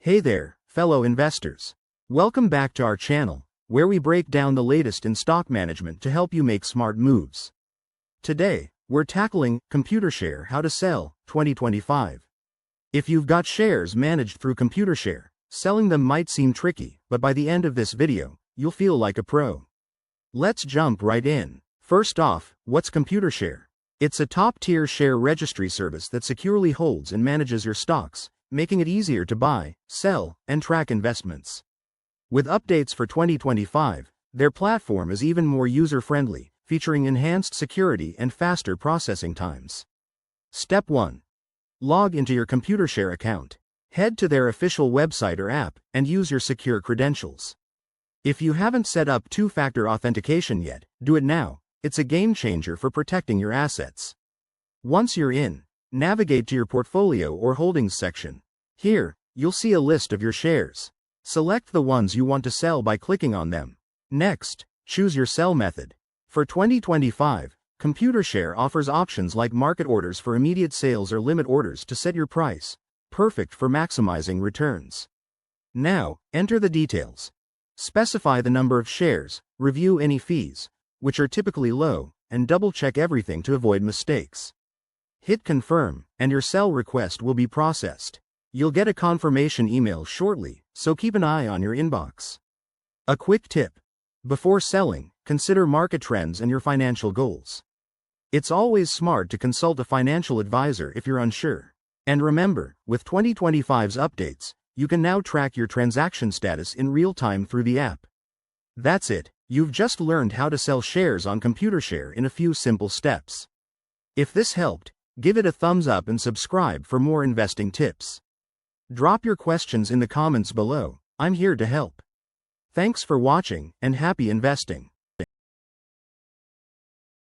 Hey there, fellow investors. Welcome back to our channel, where we break down the latest in stock management to help you make smart moves. Today, we're tackling Computershare How to Sell 2025. If you've got shares managed through Computershare, selling them might seem tricky, but by the end of this video, you'll feel like a pro. Let's jump right in. First off, what's Computershare? It's a top-tier share registry service that securely holds and manages your stocks, making it easier to buy, sell, and track investments. With updates for 2025, their platform is even more user-friendly, featuring enhanced security and faster processing times. Step 1. Log into your Computershare account. Head to their official website or app and use your secure credentials. If you haven't set up two-factor authentication yet, do it now. It's a game changer for protecting your assets. Once you're in, navigate to your portfolio or holdings section. Here, you'll see a list of your shares. Select the ones you want to sell by clicking on them. Next, choose your sell method. For 2025, Computershare offers options like market orders for immediate sales or limit orders to set your price, perfect for maximizing returns. Now, enter the details. Specify the number of shares, review any fees, which are typically low, and double-check everything to avoid mistakes. Hit confirm, and your sell request will be processed. You'll get a confirmation email shortly, so keep an eye on your inbox. A quick tip. Before selling, consider market trends and your financial goals. It's always smart to consult a financial advisor if you're unsure. And remember, with 2025's updates, you can now track your transaction status in real time through the app. That's it, you've just learned how to sell shares on Computershare in a few simple steps. If this helped, give it a thumbs up and subscribe for more investing tips. Drop your questions in the comments below, I'm here to help. Thanks for watching, and happy investing.